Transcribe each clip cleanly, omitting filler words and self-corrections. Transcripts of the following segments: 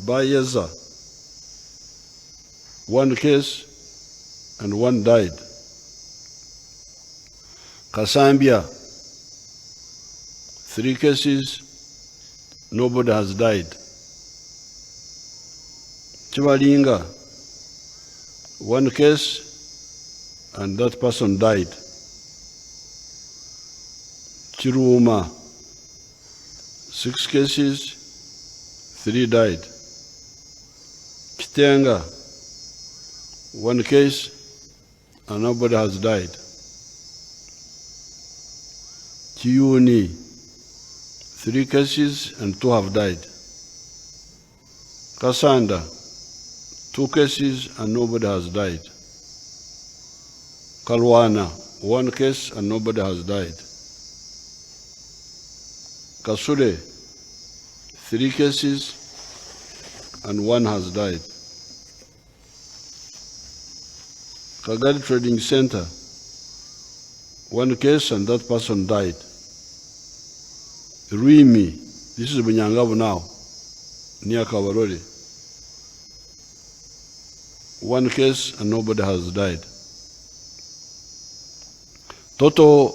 Bayeza, 1 case and 1 died. Kasambia, 3 cases, nobody has died. Chibalinga, 1 case and that person died. Chiruma, 6 cases, 3 died. Kitenga, 1 case and nobody has died. Chiuni, 3 cases and 2 have died. Kasanda, 2 cases and nobody has died. Kalwana, 1 case and nobody has died. Kasule, 3 cases and 1 has died. Kagadi Trading Center, 1 case and that person died. Rimi, this is Bunyangabu now, near Kawarori. 1 case and nobody has died. Total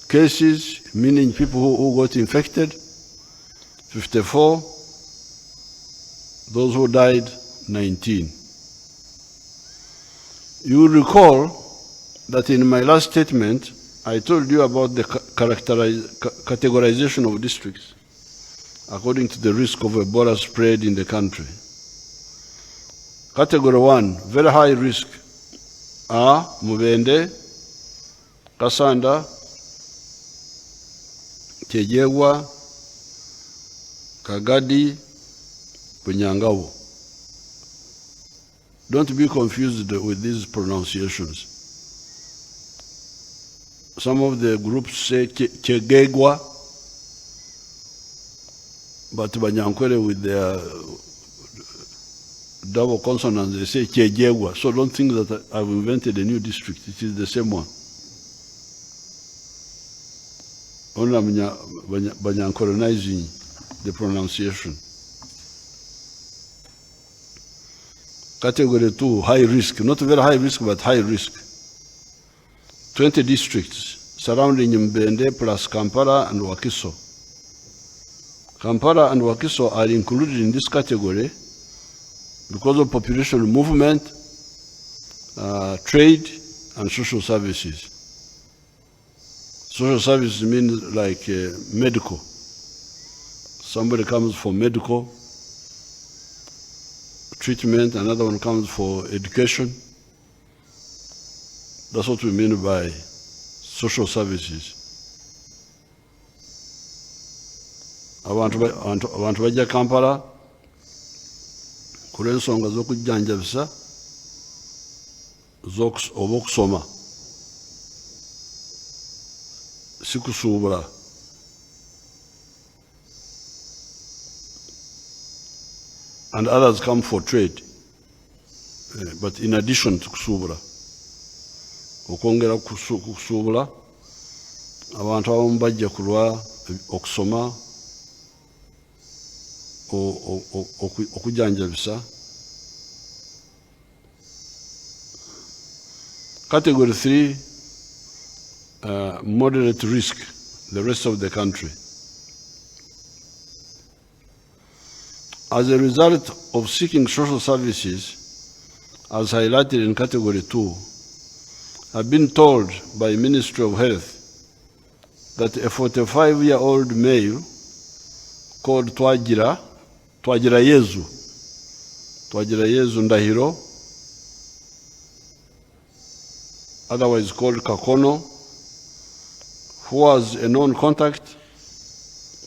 cases, meaning people who got infected, 54. Those who died, 19. You will recall that in my last statement, I told you about the categorization of districts according to the risk of Ebola spread in the country. Category 1, very high risk, are Mubende, Kasanda, Kyejegwa, Kagadi, Bunyangabu. Don't be confused with these pronunciations. Some of the groups say Kyegegwa, but Banyankwere with their double consonants, they say Kyejegwa. So don't think that I've invented a new district. It is the same one. Only Banyankoronizing the pronunciation. Category 2, high risk. Not very high risk, but high risk. 20 districts surrounding Mbende plus Kampala and Wakiso. Kampala and Wakiso are included in this category because of population movement, trade, and social services. Social services means like medical. Somebody comes for medical treatment, another one comes for education. That's what we mean by social services. Abantu bajja Kampala kulensonga z'okujjanjabisa oba okusoma si kusuubula. And others come for trade, but in addition to kusuubula. Okwongera kusuubula, abantu abamu bajja kulwa okusoma, okujjanjabisa. Category 3, moderate risk, the rest of the country. As a result of seeking social services, as highlighted in Category 2, I've been told by Ministry of Health that a 45-year-old male called Twagira Yezu Ndahiro, otherwise called Kakono, who was a known contact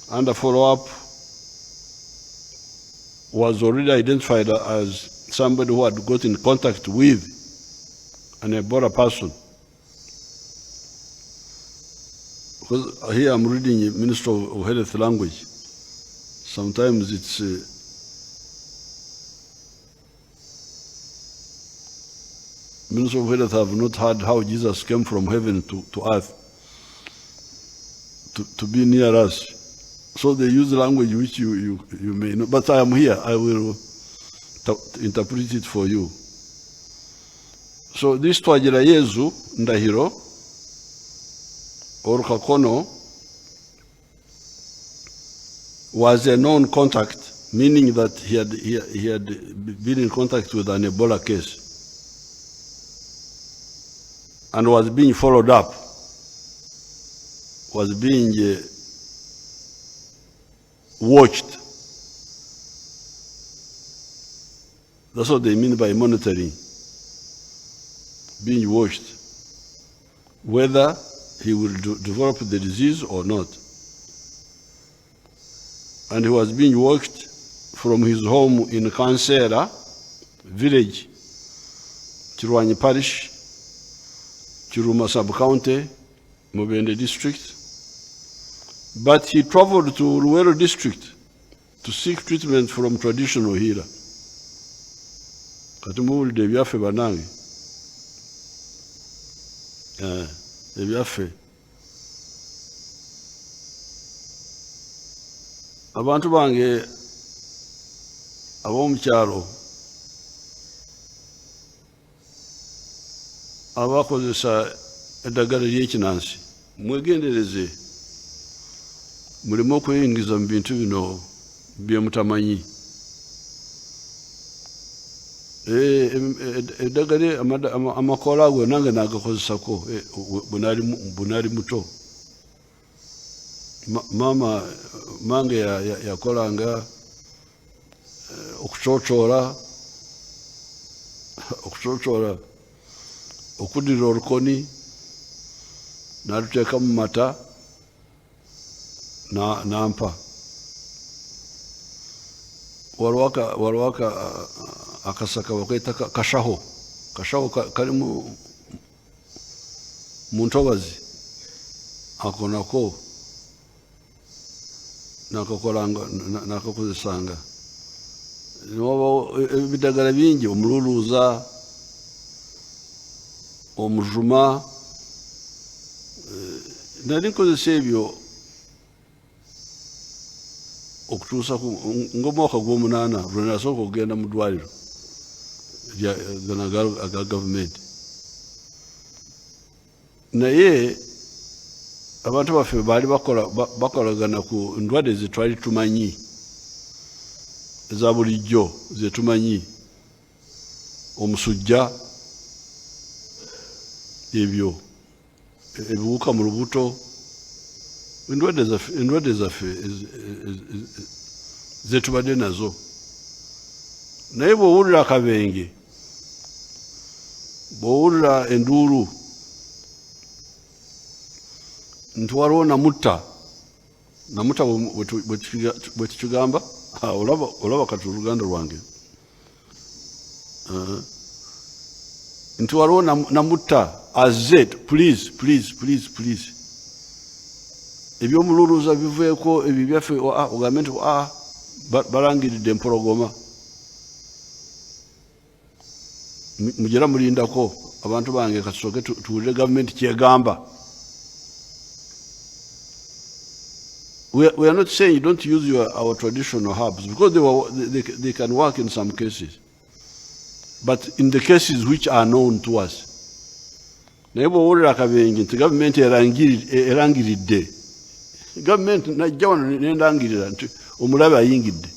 under follow-up, was already identified as somebody who had got in contact with an Ebola person. Because here I'm reading Minister of Health language. Sometimes it's Minister of Health have not heard how Jesus came from heaven to earth to be near us. So they use language which you may know. But I am here. I will interpret it for you. So this Twagirayezu Ndahiro or Kakono was a known contact, meaning that he had been in contact with an Ebola case and was being followed up, was being watched. That's what they mean by monitoring, being watched, whether he will develop the disease or not. And he was being watched from his home in Kansera village, Kirwanyi Parish, Kiruma Sub-County, Mubende District. But he traveled to Luwero District to seek treatment from traditional healer. Kati muwulidde ebyaffe bannange. Ebyaffe. Abantu bange ab'omu kyalo abakozesa eddagala ly'ekinansi mwegendereze muleme okweyingiza mu bintu bino bye mutamanyi. Eddagala amakoola ago nange nagakozesako bwe nali muto. Mama mange yakolanga okucoocoola okuddira olukoni n'aluteeka mu mata n'ampa. Waliwo akasaka bakayita kashaho kali mu ntobazi, ako nako nakakozesanga. Ebiddagala bingi, omululuuza, omujuma, nali nkozesa ebyo okutuusa ng'omwaka gw'omunaana lwe nasooka okugenda mu ddwaliro aga gavumenti. Naye abantu baffe baali bakolagana ku ndwadde ze twali tumanyi eza bulijjo ze tumanyi, omusujja, ebyo ebiwuka mu lubuto, endwadde zaffe ze tubadde nazo. Naye bw'owulira akabenge, bw'owulira enduulu nti waliwo namutta bwe tukigamba, olaba kati oluganda lwange, nti waliwo namutta azze, please ebyomululuuza biveeko, ebyo byaffe ogambe nti balangiridde empologoma, mujera mulindako abantu bange kasooke tuwulire gavumenti kyegamba. We are not saying you don't use our traditional herbs, because they can work in some cases. But in the cases which are known to us, naye bw'owulira akabenje nti gavumenti erangiridde, gavumenti najja wano nendangirira nti omulabe ayingidde,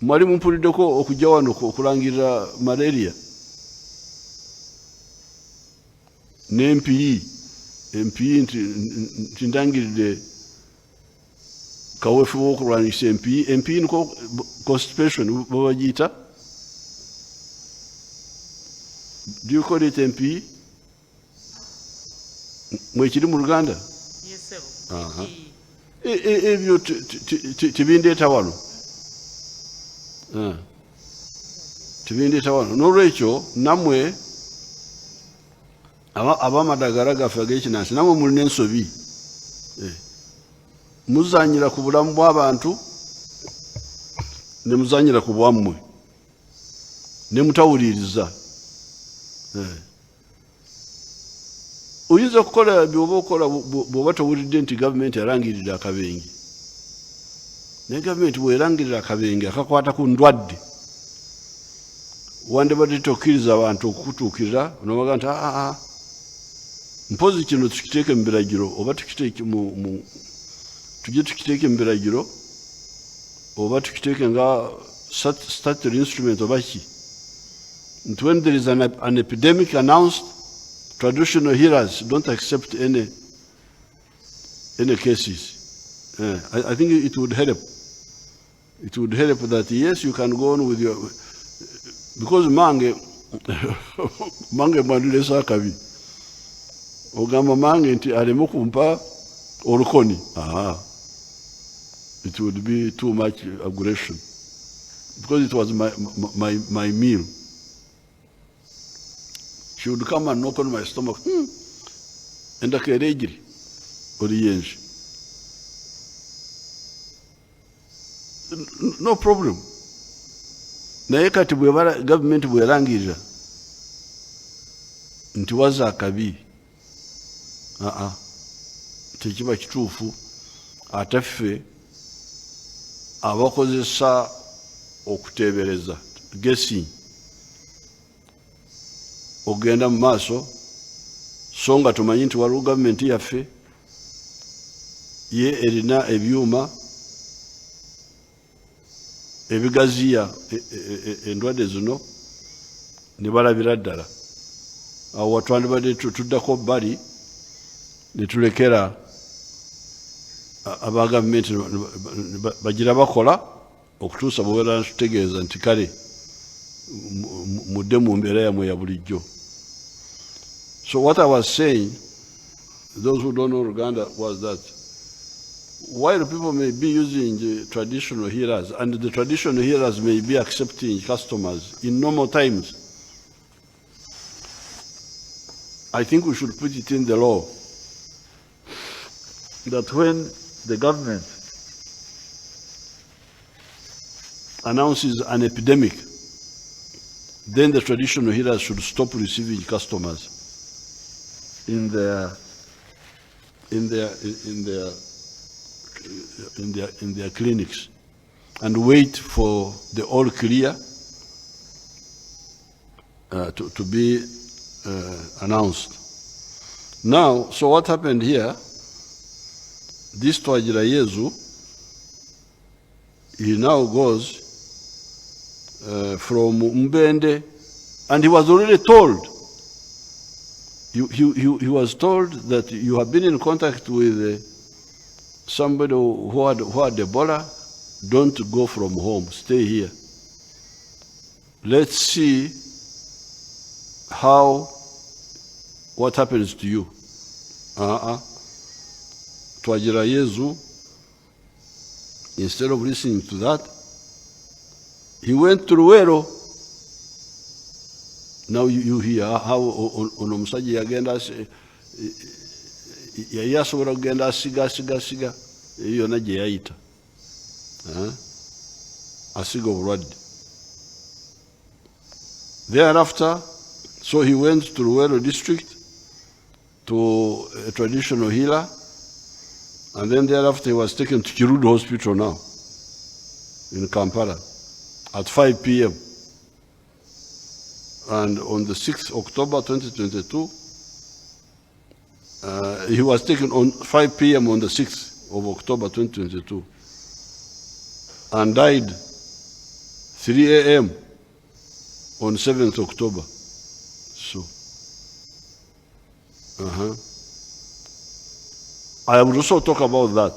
mwali mumpuliddeko okujja wano okulangirira malaria n'empiyi nti ndangiridde kaweefube w'okulwanyisa empiyi niko constipation babagiyita. Do you call it empiyi? Mwekiri mu Luganda? Ebyo tebindeeta wano. Tebindeeta wano. N'olwekyo nammwe abamadagala gaffe ag'ekinansi, namwe mulina ensobi, muzanyira ku bulamu bw'abantu ne muzanyira ku bwammwe ne mutawuliriza. Oyinza okukola byoba okola bw'oba towulidde nti gavumenti erangiridde akabenje. ne gavumenti bwerangirira akabenje akakwata ku ndwadde wandibadde tokkiriza abantu okukutuukirira nobaga nti mpozi kino tukiteeke mu biragiro oba tujye tukiteeke mu biragiro oba tukiteeke nga statutory instrument oba ki nti when there is an epidemic announced, traditional healers don't accept any cases. I think it would help. It would help that, yes, you can go on with your... Because mange mwandule sakabi. Ogamba mange nti alemo kumpa olukoni. It would be too much aggression. Because it was my meal. She would come and knock on my stomach. And akaregiri oriyenji. No problem. Naye kati government bwerangirira nti waza akabi tekiba kituufu ate ffe abakozesa okuteebereza guessing ogenda mu maaso so nga tumanyi nti waliwo gavumenti yaffe ye erina ebyuma ebigaziya endwadde zino ne balabira ddala awo watwandibadde tuddako bbali ne tulekera aba gavumenti bagira bakola okutuusa bwebeera natutegeeza nti kale mudde mu mbeera yamwe ya bulijjo. So what I was saying, those who don't know Uganda, was that while people may be using the traditional healers, and the traditional healers may be accepting customers in normal times, I think we should put it in the law that when the government announces an epidemic, then the traditional healers should stop receiving customers in their clinics and wait for the all clear to be announced. Now, so what happened here? This Twagira Yezu, he now goes from Mbende, and he was already told. He was told that you have been in contact with somebody who had Ebola. Don't go from home. Stay here. Let's see what happens to you. Twagira Yezu, instead of listening to that, he went to Luwero. Now you hear how onomusajja yagenda yali asobola kugenda asiga eyo yonna gye yayita asiga obulwadde. Thereafter, so he went to Luwero district to a traditional healer, and then thereafter he was taken to Kiruddu Hospital now in Kampala at 5 p.m. And on the 6th October 2022, he was taken on 5 p.m. on the 6th of October 2022 and died 3 a.m. on 7th October. So, I will also talk about that.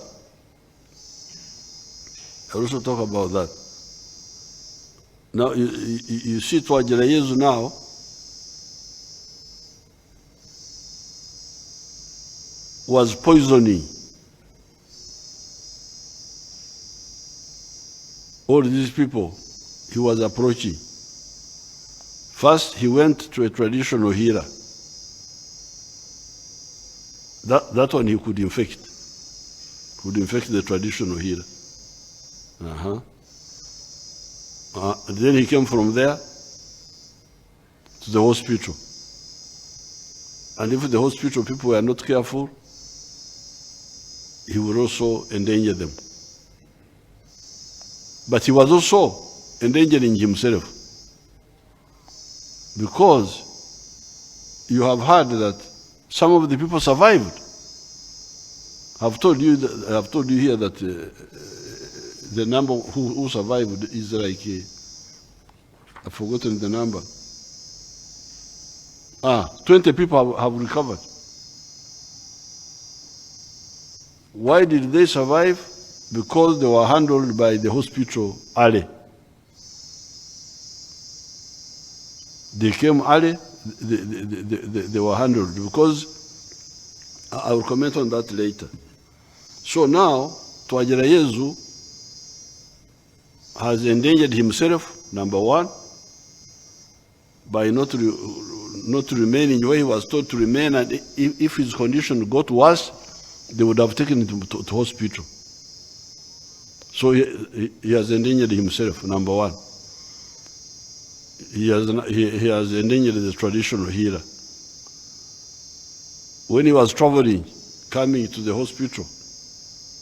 Now, you see Twagira Yezu now, was poisoning all these people he was approaching. First, he went to a traditional healer. That one he could infect the traditional healer. Then he came from there to the hospital. And if the hospital people were not careful, he would also endanger them. But he was also endangering himself, because you have heard that some of the people survived. I've told you here that the number who survived is like, I've forgotten the number. 20 people have recovered. Why did they survive? Because they were handled by the hospital early. They came early, they were handled, because I will comment on that later. So now, Twagirayezu has endangered himself, number one, by not remaining where he was told to remain, and if his condition got worse, they would have taken him to hospital. So he has endangered himself, number one. He has endangered the traditional healer. When he was traveling, coming to the hospital,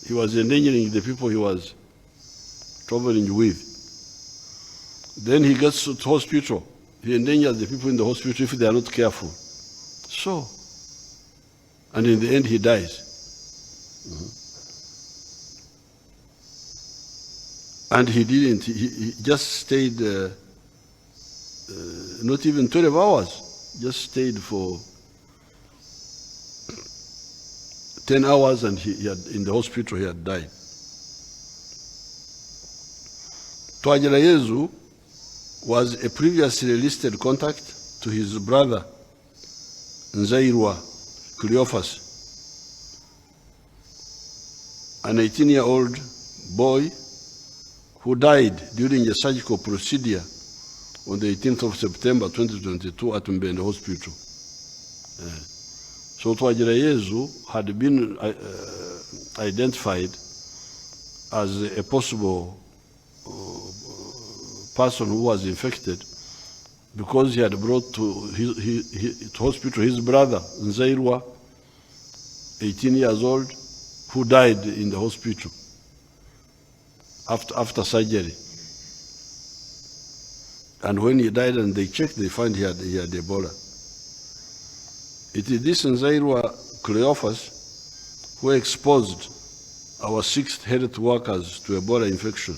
he was endangering the people he was traveling with. Then he gets to hospital. He endangers the people in the hospital if they are not careful. So, and in the end he dies. And he didn't, he just stayed not even 12 hours, just stayed for 10 hours, and he had, in the hospital he had died. Twagirayezu was a previously listed contact to his brother Nzairwa Cleophas, an 18-year-old boy who died during a surgical procedure on the 18th of September 2022 at Mbende Hospital. So Twagirayezu had been identified as a possible person who was infected because he had brought to hospital his brother, Nzairwa, 18 years old, who died in the hospital after surgery. And when he died and they checked, they found he had Ebola. It is this Nzairwa Cleophas who exposed our 6 health workers to Ebola infection,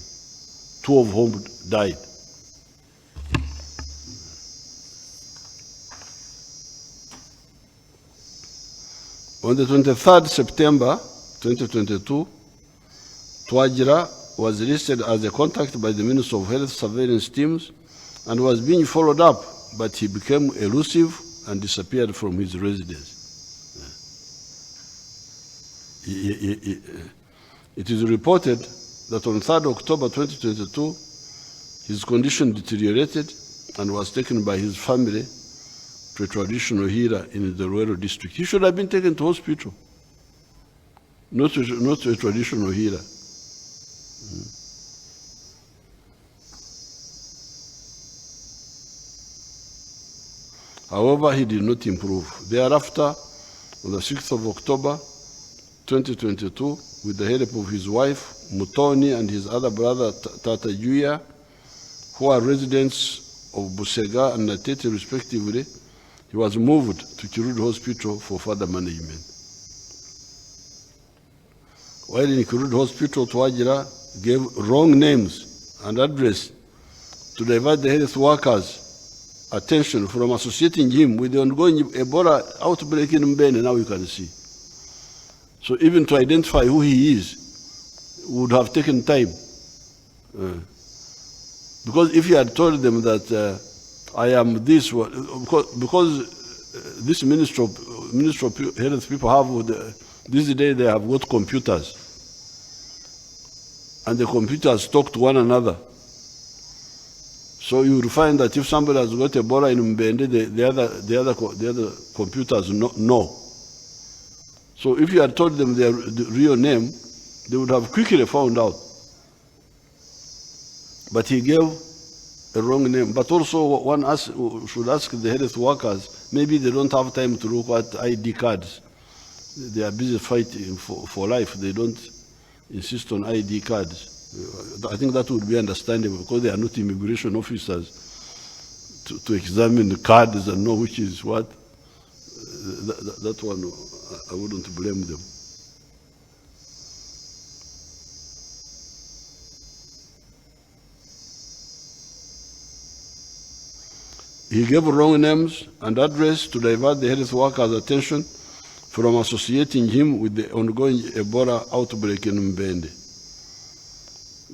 2 of whom died. On the 23rd September 2022, Twagira was listed as a contact by the Ministry of Health surveillance teams and was being followed up, but he became elusive and disappeared from his residence. It is reported that on 3rd October 2022, his condition deteriorated and was taken by his family to a traditional healer in the Ruero district. He should have been taken to hospital, not to a traditional healer. However, he did not improve. Thereafter, on the 6th of October 2022, with the help of his wife, Mutoni, and his other brother, Tata Juya, who are residents of Busega and Natete respectively, he was moved to Kiruddu Hospital for further management. While in Kiruddu Hospital, Twagira gave wrong names and address to divert the health workers' attention from associating him with the ongoing Ebola outbreak in Mbene, now you can see. So even to identify who he is would have taken time. Because if he had told them that I am this, because this Ministry of Health people have, this day they have got computers. And the computers talk to one another. So you will find that if somebody has got Ebola in Mbende, the other computers know. So if you had told them their real name, they would have quickly found out. But he gave a wrong name. But also one should ask the health workers, maybe they don't have time to look at ID cards. They are busy fighting for life. They don't insist on ID cards. I think that would be understandable because they are not immigration officers to examine the cards and know which is what. That one, I wouldn't blame them. He gave wrong names and address to divert the health workers' attention from associating him with the ongoing Ebola outbreak in Mbende.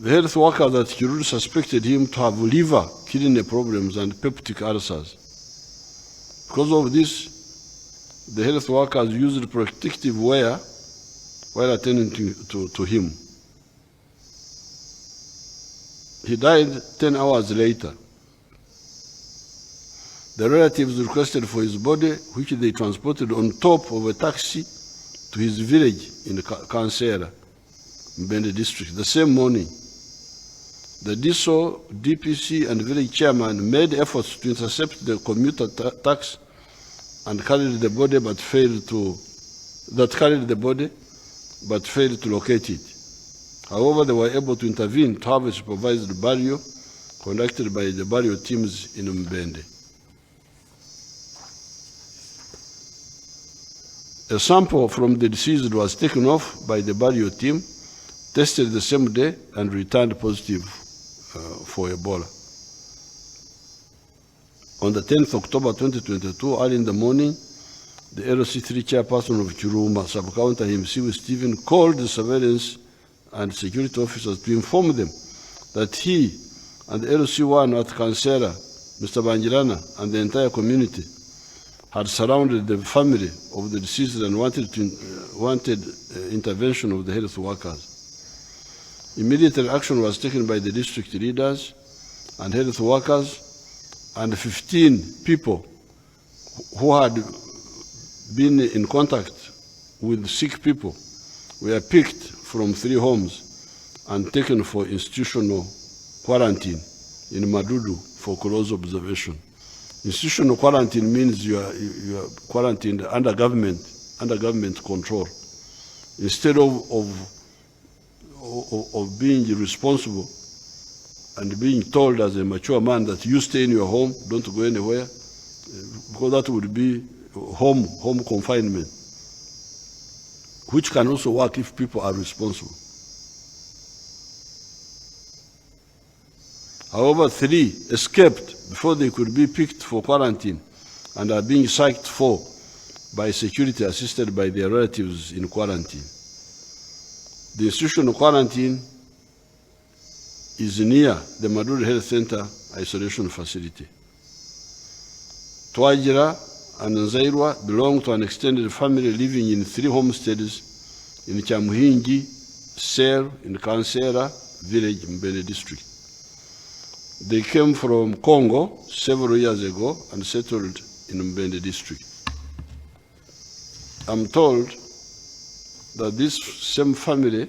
The health workers at Kiruddu suspected him to have liver, kidney problems, and peptic ulcers. Because of this, the health workers used protective wear while attending to him. He died 10 hours later. The relatives requested for his body, which they transported on top of a taxi to his village in Kansera, Mbende district. The same morning, the DSO, DPC, and village chairman made efforts to intercept the commuter taxi and carried the body but failed to locate it. However, they were able to intervene to have a supervised burial conducted by the burial teams in Mbende. A sample from the deceased was taken off by the burial team, tested the same day, and returned positive for Ebola. On the 10th October 2022, early in the morning, the LC3 chairperson of Chiruma, sub-counter himself, Stephen, called the surveillance and security officers to inform them that he and the LC1 at Kansera, Mr. Bangirana, and the entire community had surrounded the family of the deceased and wanted intervention of the health workers. Immediate action was taken by the district leaders and health workers, and 15 people who had been in contact with sick people were picked from 3 homes and taken for institutional quarantine in Madudu for close observation. Institutional quarantine means you are quarantined under government control. Instead of being responsible and being told as a mature man that you stay in your home, don't go anywhere, because that would be home confinement, which can also work if people are responsible. However, 3 escaped before they could be picked for quarantine and are being psyched for by security assisted by their relatives in quarantine. The institutional quarantine is near the Madudu Health Center isolation facility. Twajira and Nzairwa belong to an extended family living in 3 homesteads in Chamuhingi, Ser, in Kansera village, Mbende district. They came from Congo several years ago and settled in Mbende district. I'm told that this same family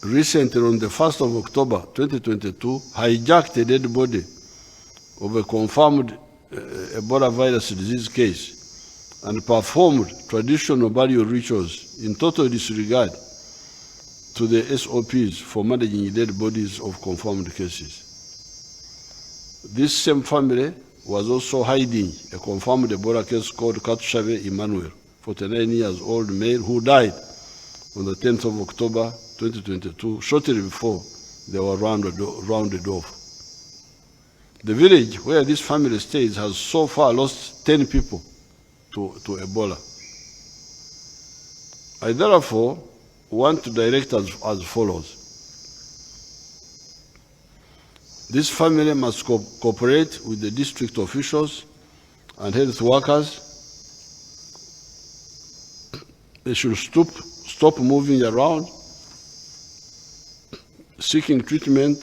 recently, on the 1st of October 2022, hijacked a dead body of a confirmed Ebola virus disease case and performed traditional burial rituals in total disregard to the SOPs for managing dead bodies of confirmed cases. This same family was also hiding a confirmed Ebola case called Katushave Emmanuel, 49 years old male, who died on the 10th of October 2022, shortly before they were rounded off. The village where this family stays has so far lost 10 people to Ebola. I therefore want to direct as follows. This family must cooperate with the district officials and health workers. They should stop moving around, seeking treatment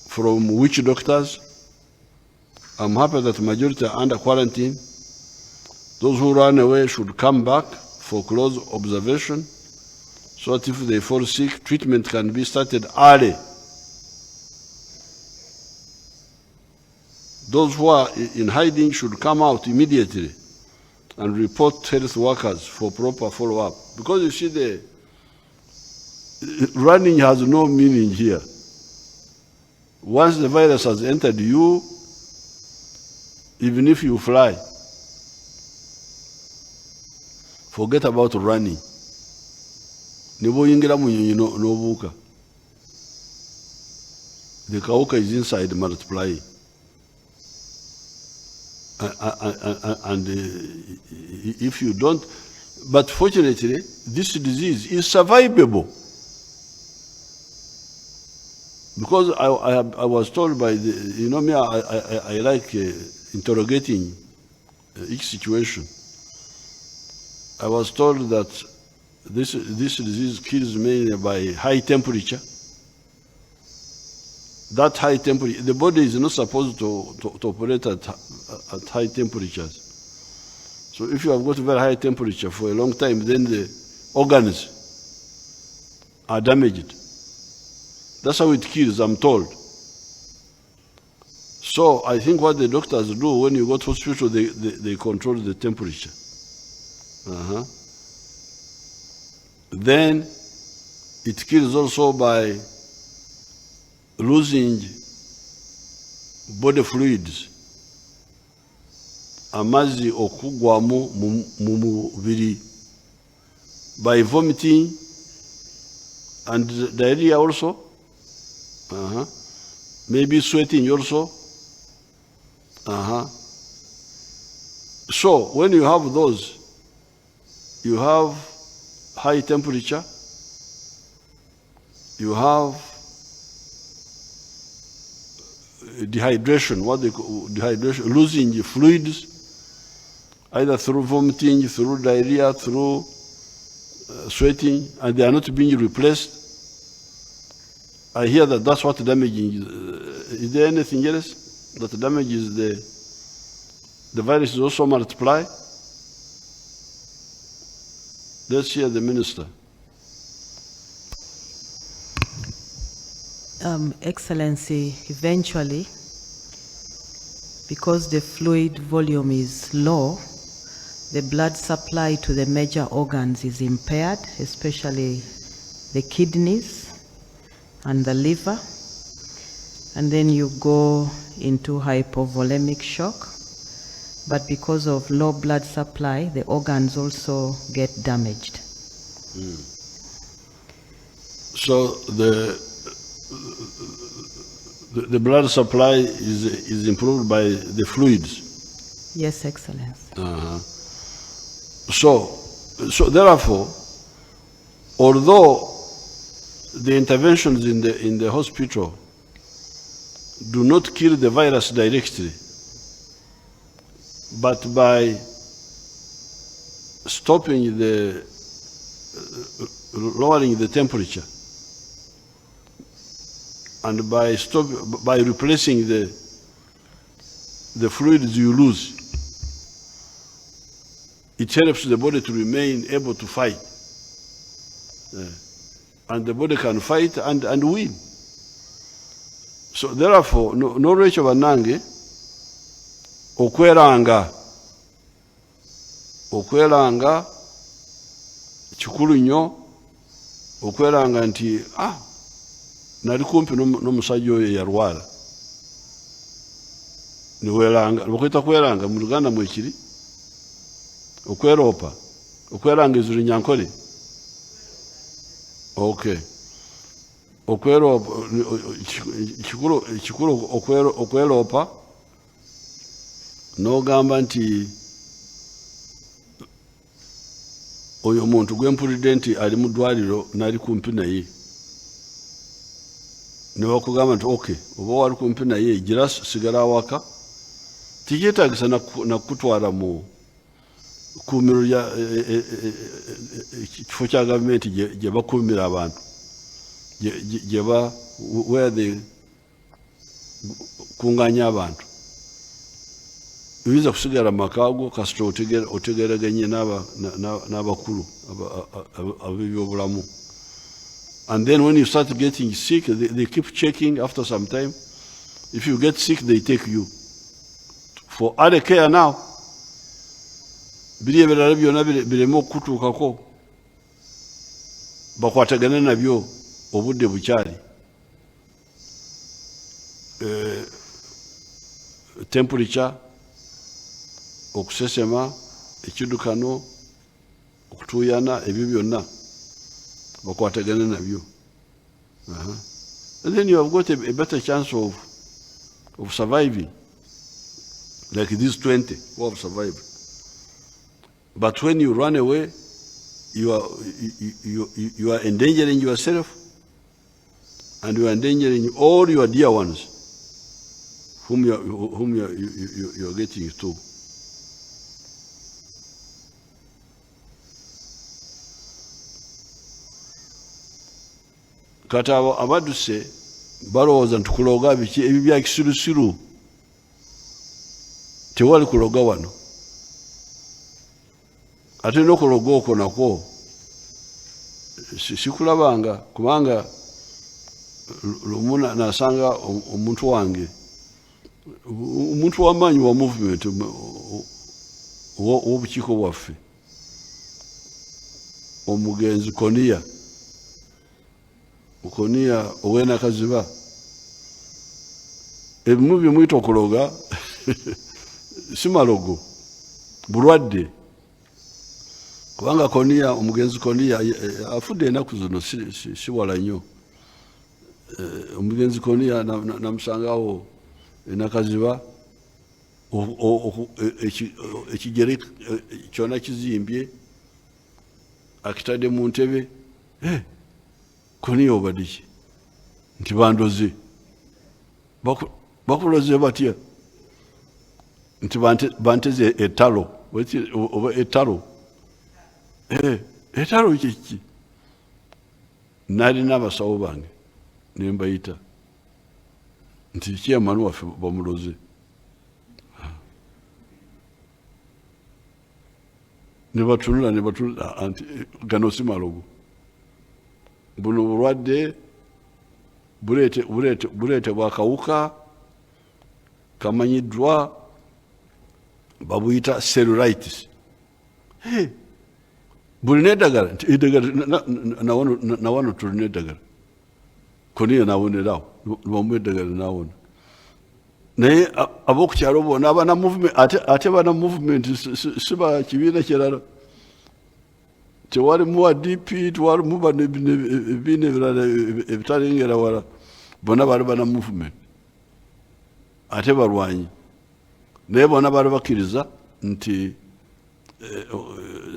from witch doctors. I'm happy that the majority are under quarantine. Those who run away should come back for close observation, so that if they fall sick, treatment can be started early. Those who are in hiding should come out immediately and report health workers for proper follow-up. Because you see, running has no meaning here. Once the virus has entered you, even if you fly, forget about running. Niboyingira munyonyi nobuuka. The kawuka is inside multiplying. And if you don't, but fortunately, this disease is survivable. Because I was told by the, you know me, I like interrogating each situation. I was told that this disease kills mainly by high temperature. That high temperature, the body is not supposed to operate at high temperatures. So if you have got very high temperature for a long time, then the organs are damaged. That's how it kills, I'm told. So I think what the doctors do when you go to hospital, they control the temperature. Then it kills also by losing body fluids, amazzi okugwamu mu mubiri, by vomiting and diarrhea also, maybe sweating also. So when you have those, you have high temperature, you have dehydration, what they call dehydration, losing the fluids, either through vomiting, through diarrhea, through sweating, and they are not being replaced. I hear that that's what damaging is there anything else that damages the virus is also multiply? Let's hear the minister. Excellency, eventually, because the fluid volume is low, the blood supply to the major organs is impaired, especially the kidneys and the liver, and then you go into hypovolemic shock. But because of low blood supply, the organs also get damaged. So the blood supply is improved by the fluids. Yes, Excellency. So therefore, although the interventions in the hospital do not kill the virus directly, but by stopping lowering the temperature, and by replacing the fluids you lose, it helps the body to remain able to fight. And the body can fight and win. So therefore, no Rachel Banange, okweranga kikulu nnyo, okweranga nti nali kumpi n'omusajja oyo yarwala, niweranga, bakwita kweranga mu Luganda mwekiri, okweropa, okweranga izulu nyankole. Okay. Okweropa, kikulu okweropa, n'ogamba nti oyo muntu gwempulidde nti ali mu ddwaliro nali kumpi naye, ne bakugamba nti okay, oba wali kumpi naye gira sigala awaka, tikyetaagisa nakutwala mu kkuumiro lya kifo kya gavumenti gye bakuumira abantu, where they kunganya abantu. Oyinza kusigala mu maka go kasita otegeraganye n'abakulu ab'ebyobulamu. And then when you start getting sick, they keep checking after some time. If you get sick, they take you for other care now. Biri ebirala byonna bireme okutuukako, bakwatagane nabyo. obudde bukyali temperature, okusesema, ekiddukano, okutuuyana, ebyo byonna bakwatagana nabyo. And then you have got a better chance of surviving, like these 20 who have survived. But when you run away, you are endangering yourself, and you are endangering all your dear ones whom you are getting to. Kati abadduse balowooza nti kuloga biki ebyo bya kisirusiru. Tewali kuloga wano. Ate n'okuloga okwo nakwo sikulabanga, kubanga lumu nasanga omuntu wange, omuntu w'amaanyi wa movement w'obukiiko bwaffe, omugenzi Konia ow'enakaziba, ebimu bye muyita okuloga si malogo, bulwadde. Kubanga omugenzi Konia afudde enaku zino si wala nnyo. Omugenzi Konia namusangawo enakaziba, ekigere kyonna kizimbye, akitadde mu ntebe. Konia obadde ki? Nti bandoze. Bakuloze batya? Nti banteze ettalo, oba ettalo. Ettalo kiki? Nalina abasawo bange ne mbayita nti chairman waffe bamuloze. Ne batunula anti gano si malogo. Buno bulwadde buleetebwa akawuka kamanyiddwa, babuyita cellulitis. Bulina eddagala, nti eddagala nawano tulina eddagala. Konia nawonerawo, bamuwa eddagala nawona. Naye ab'okukyalo bona abana movement, ate bana movement si ba kibiina kirala. Tewali muwa DP, tewali muba ebibiina ebirala ebitalengera wala. Bona bali bana movement, ate balwanyi. Naye bona bali bakkiriza nti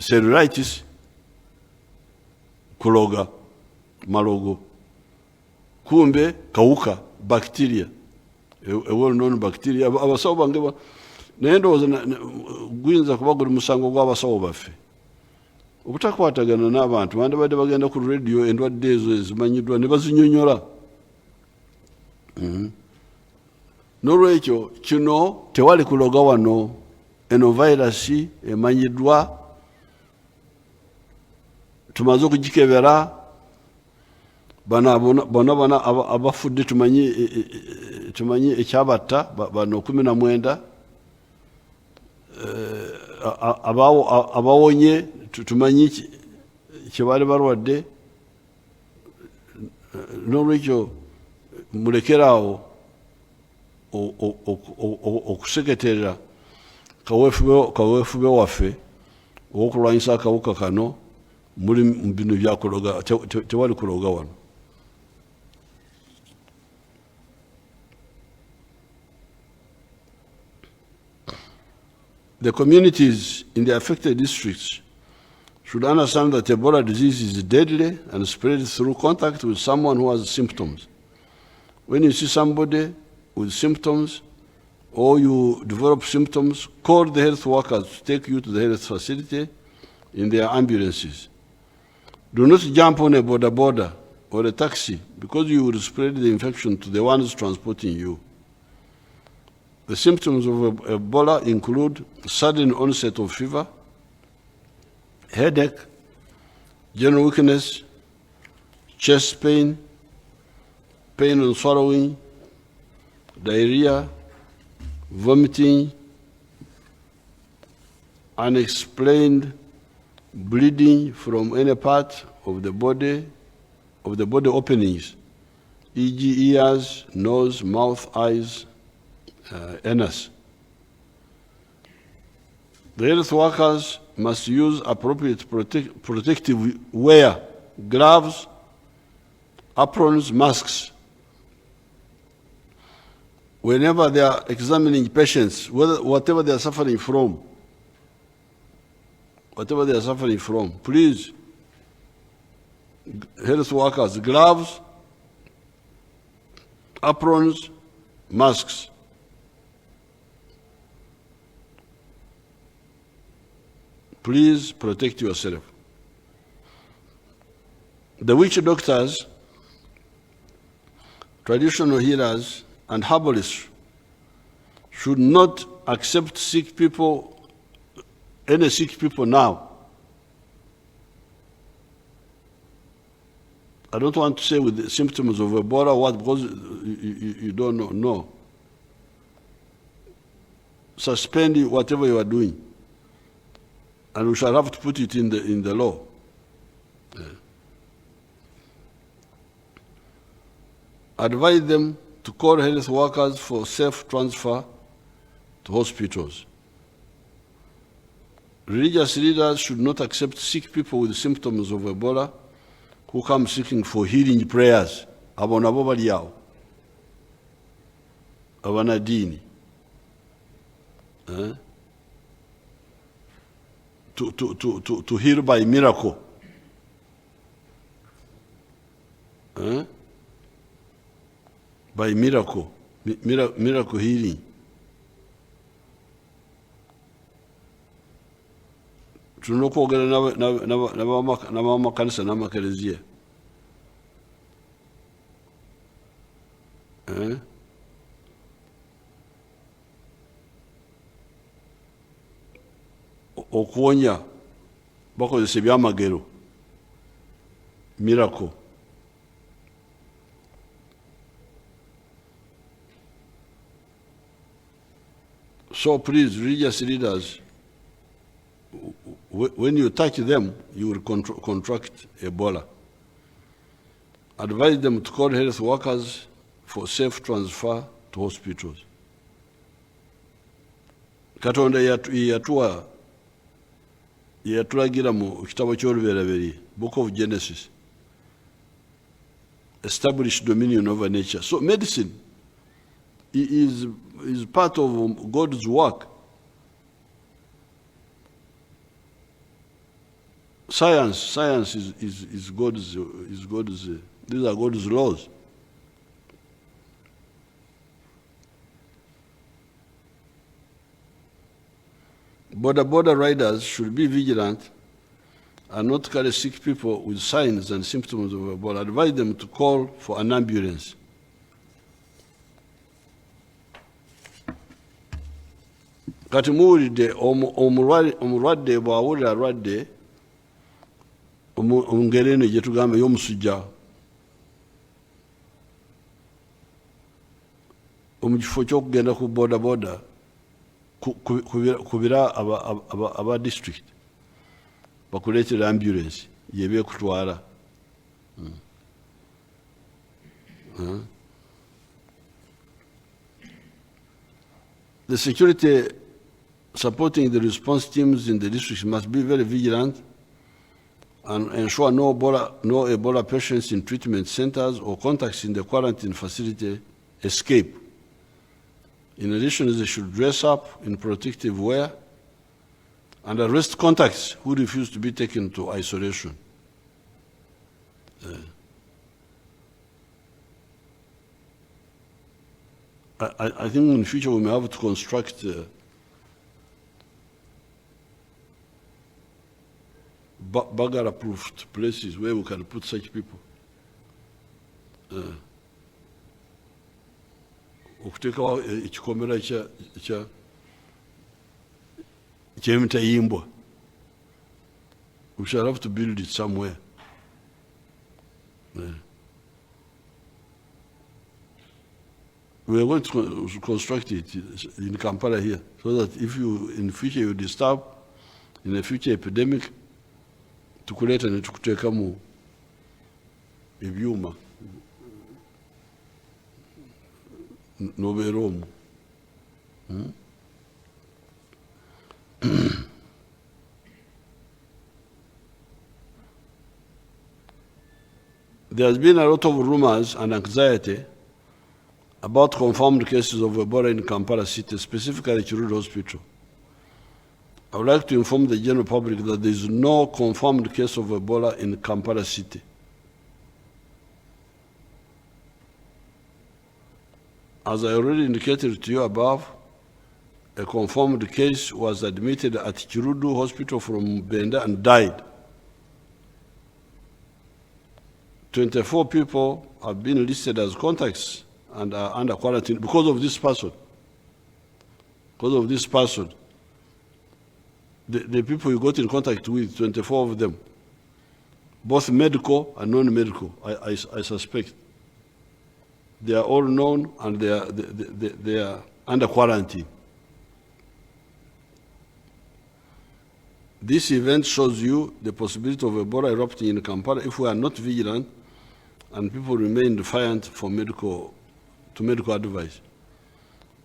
cellulitis kuloga malogo, kumbe kawuka, bacteria, a well-known bacteria. Abasawo bange naye ndowooza guyinza kuba guli musango gw'abasawo baffe obutakwatagana n'abantu. Bandibadde bagenda ku radio endwadde ezo ezimanyiddwa ne bazinyonyola. N'olwekyo kino tewali kuloga wano. Eno virus emanyiddwa, tumaze okugikebera. Bonna abafudde tumanyi ekyabatta bano 19. Abawonye tumanyi kyebaali balwadde. N'olwekyo mulekeraawo okuseketerera kaweefube waffe ow'okulwanyisa akawuka kano. Muli bino byakuloga, tewali kuloga wano. The communities in the affected districts should understand that Ebola disease is deadly and spread through contact with someone who has symptoms. When you see somebody with symptoms or you develop symptoms, call the health workers to take you to the health facility in their ambulances. Do not jump on a border or a taxi because you will spread the infection to the ones transporting you. The symptoms of Ebola include sudden onset of fever, headache, general weakness, chest pain, pain on swallowing, diarrhea, vomiting, unexplained bleeding from any part of the body of the body openings, e.g. ears, nose, mouth, eyes, anus. The health workers must use appropriate protective wear, gloves, aprons, masks. Whenever they are examining patients, whatever they are suffering from, please, health workers, gloves, aprons, masks. Please protect yourself. The witch doctors, traditional healers, and herbalists should not accept any sick people now. I don't want to say with the symptoms of Ebola because you don't know. No. Suspend whatever you are doing. And we shall have to put it in the law. Yeah. Advise them to call health workers for safe transfer to hospitals. Religious leaders should not accept sick people with symptoms of Ebola who come seeking for healing prayers. Abo nabo bali awo. Abanadini. To heal by miracle. By miracle healing. Tulina okwogera n'abamakanisa n'amakereziya. Okuwonya bakozesa ebyamagero, miracle. So please, religious leaders, when you touch them, you will contract Ebola. Advise them to call health workers for safe transfer to hospitals. Katonda yatulagira mu kitabo ky'Olubereberye, Book of Genesis, establish dominion over nature. So medicine is part of God's work. Science is God's. These are God's laws. Border riders should be vigilant and not carry sick people with signs and symptoms of Ebola. Advise them to call for an ambulance. Kati muwulidde omulwadde bw'awulira alwadde mu ngeri eno gye tugamba ey'omusujja, mu kifo ky'okugenda ku bodaboda kubira aba district bakuleetera ambulance yebe ekutwala. The security supporting the response teams in the district must be very vigilant and ensure no Ebola patients in treatment centers or contacts in the quarantine facility escape. In addition, they should dress up in protective wear and arrest contacts who refuse to be taken to isolation. I think in the future we may have to construct burglar-approved places where we can put such people. Okuteekawo ekikomera ky'emitayimbwa. We shall have to build it somewhere. We are going to construct it in Kampala here, so that if you, in the future, you disturb, in a future epidemic, tukuleta ne tukuteeka mu ibyuma nobeera omwo. There has been a lot of rumors and anxiety about confirmed cases of Ebola in Kampala City, specifically Kiruddu Hospital. I would like to inform the general public that there is no confirmed case of Ebola in Kampala City. As I already indicated to you above, a confirmed case was admitted at Kiruddu Hospital from Benda and died. 24 people have been listed as contacts and are under quarantine because of this person. Because of this person. The people you got in contact with, 24 of them, both medical and non-medical, I suspect. They are all known and they are under quarantine. This event shows you the possibility of Ebola erupting in Kampala if we are not vigilant and people remain defiant for medical advice.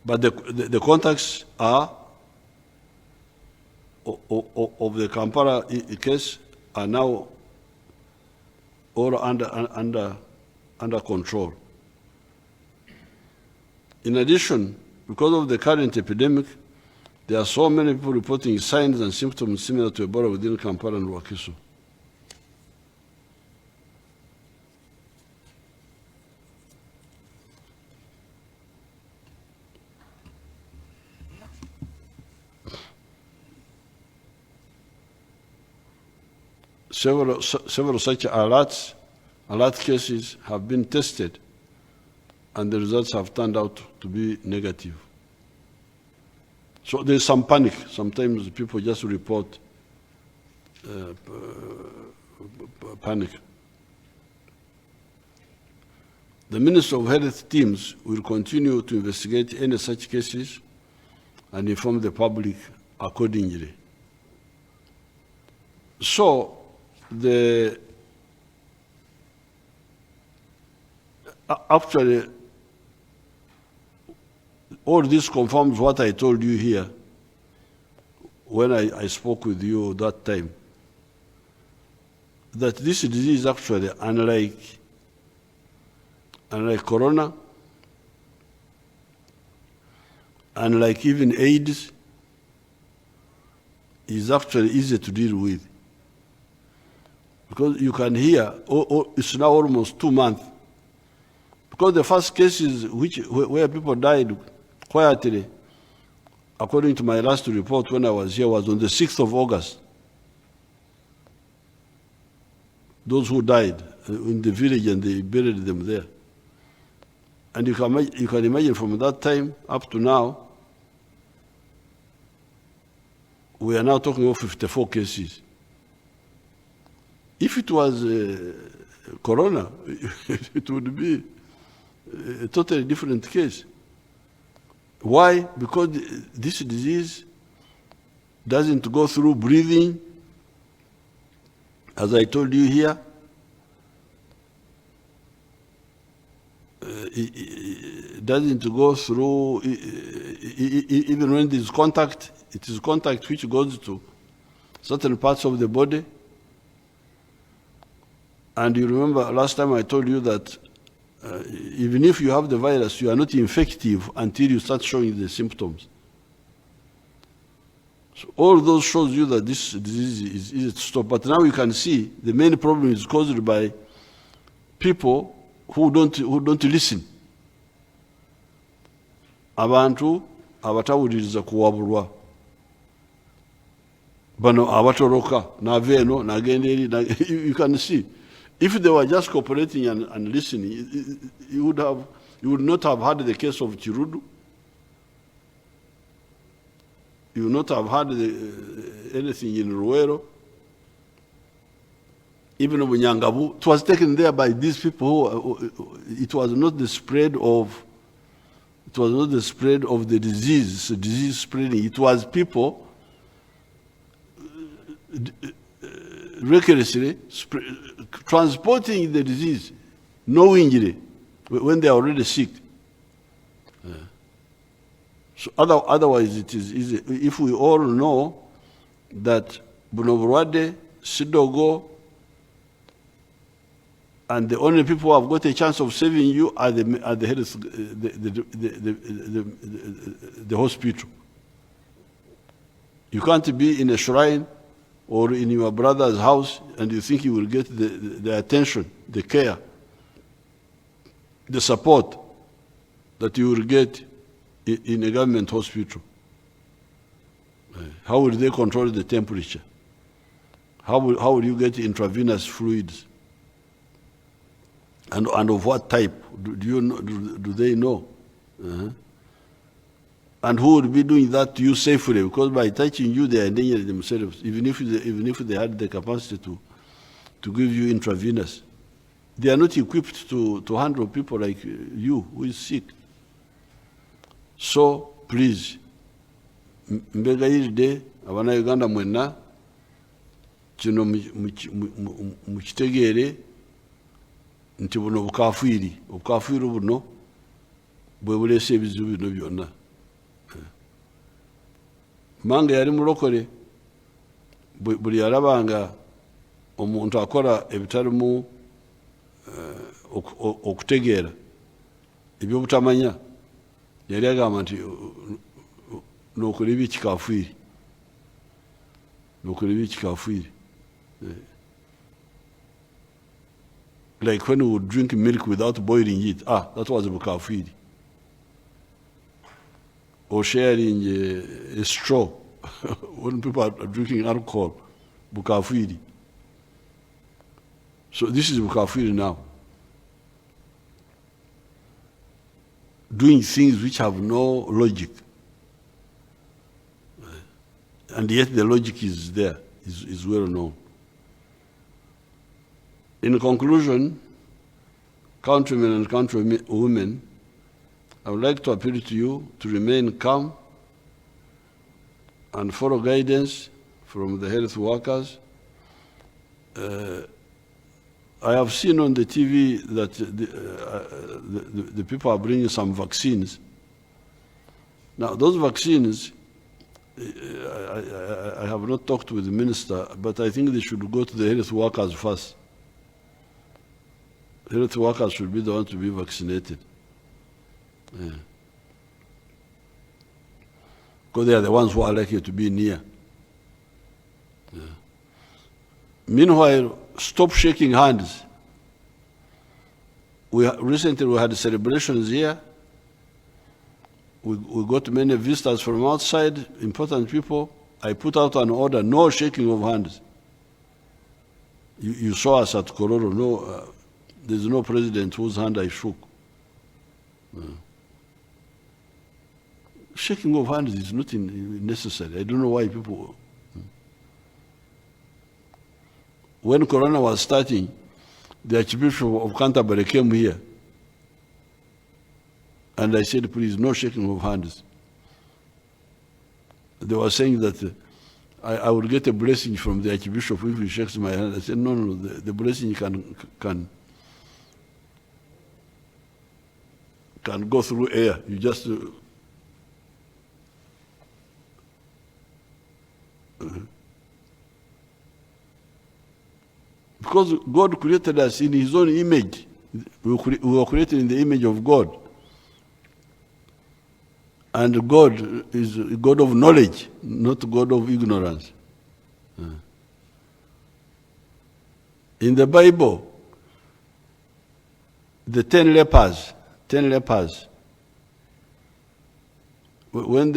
But the contacts are of the Kampala case are now all under control. In addition, because of the current epidemic, there are so many people reporting signs and symptoms similar to Ebola within Kampala and Wakiso. Several such alert cases have been tested, and the results have turned out to be negative. So there's some panic. Sometimes people just report panic. The Ministry of Health teams will continue to investigate any such cases and inform the public accordingly. So, actually, all this confirms what I told you here when I spoke with you that time, that this disease actually, unlike corona, unlike even AIDS, is actually easy to deal with. Because you can hear, it's now almost 2 months. Because the first cases where people died quietly, according to my last report when I was here, was on the 6th of August. Those who died in the village, and they buried them there. And you can imagine from that time up to now, we are now talking about 54 cases. If it was corona, it would be a totally different case. Why? Because this disease doesn't go through breathing, as I told you here. It doesn't go through, even when there's contact, it is contact which goes to certain parts of the body. And you remember last time I told you that even if you have the virus, you are not infective until you start showing the symptoms. So all those shows you that this disease is easy to stop. But now you can see the main problem is caused by people who don't listen. Abantu abatawuliriza kuwabulwa. Bano abatoroka naveno nagenderi. You can see. If they were just cooperating and listening, you would not have had the case of Kiruddu. You would not have had anything in Ruwero. Even Bunyangabu, it was taken there by these people it was not the spread of the disease spreading. It was people recklessly transporting the disease. knowingly, when they are already sick. So otherwise it is easy. If we all know that buno bulwadde sidogo, and the only people who have got a chance of saving you are the health, the hospital. You can't be in a shrine or in your brother's house and you think you will get the attention, the care, the support that you will get in a government hospital. How will they control the temperature? How will you get intravenous fluids? And of what type? Do they know? And who would be doing that to you safely? Because by touching you, they are endangering themselves, even if they had the capacity to give you intravenous. They are not equipped to handle people like you who is sick. So please, mbegayiride abana Uganda mwena kino mukitegeere nti buno bukafwiri buno bwe buleese ebizibu bino byonna. Mange yali mulokole, buli yalabanga omuntu akola ebitalimu okutegeera ebyobutamanya yali agamba nti nokola ebyekikafwiri. Like when we would drink milk without boiling it, that was bukafwiri. Or sharing a straw when people are drinking alcohol, bukafwiri. So this is bukafwiri now. Doing things which have no logic. And yet the logic is there, is well known. In conclusion, countrymen and countrywomen, I would like to appeal to you to remain calm and follow guidance from the health workers. I have seen on the TV that the people are bringing some vaccines. Now, those vaccines, I have not talked with the minister, but I think they should go to the health workers first. Health workers should be the ones to be vaccinated. Because they are the ones who are likely to be near. Meanwhile, stop shaking hands. Recently we had celebrations here. We got many visitors from outside, important people. I put out an order, no shaking of hands. You saw us at Kororo, there's no president whose hand I shook. Shaking of hands is not necessary. I don't know why people... When Corona was starting, the Archbishop of Canterbury came here. And I said, please, no shaking of hands. They were saying that I would get a blessing from the Archbishop if he shakes my hand. I said, no, the blessing can go through air. You just... Because God created us in His own image. We were created in the image of God. And God is a God of knowledge, not God of ignorance. In the Bible, the 10 lepers, when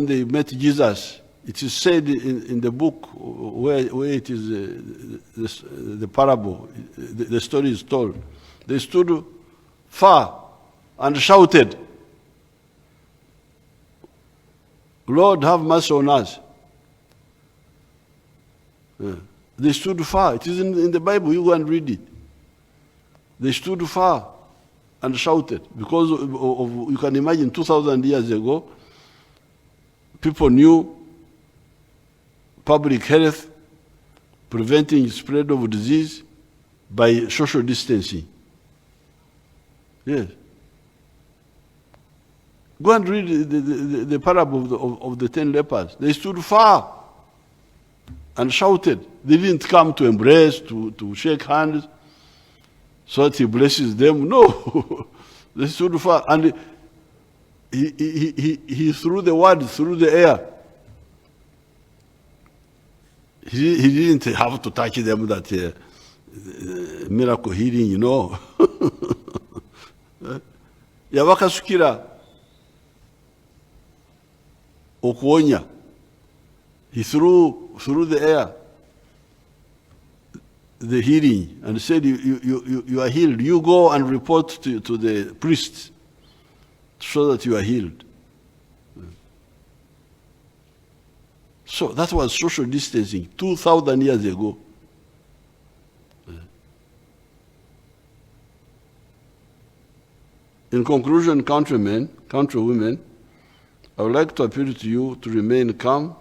they met Jesus, it is said in the book where it is the parable, the story is told. They stood far and shouted, "Lord, have mercy on us." They stood far. It is in the Bible. You go and read it. They stood far and shouted because of you can imagine 2,000 years ago, people knew public health, preventing spread of disease by social distancing. Yes. Go and read the parable of the 10 lepers. They stood far and shouted. They didn't come to embrace, to shake hands, so that he blesses them. No. They stood far. And he threw the word through the air. He didn't have to touch them, that miracle healing, you know. Yabakasukira okuonya. He threw through the air the healing and said, you are healed. You go and report to the priests so that you are healed. So that was social distancing 2,000 years ago. In conclusion, countrymen, countrywomen, I would like to appeal to you to remain calm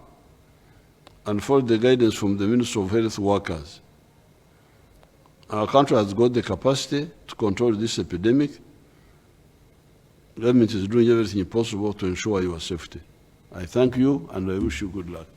and follow the guidance from the Ministry of Health Workers. Our country has got the capacity to control this epidemic. The government is doing everything possible to ensure your safety. I thank you and I wish you good luck.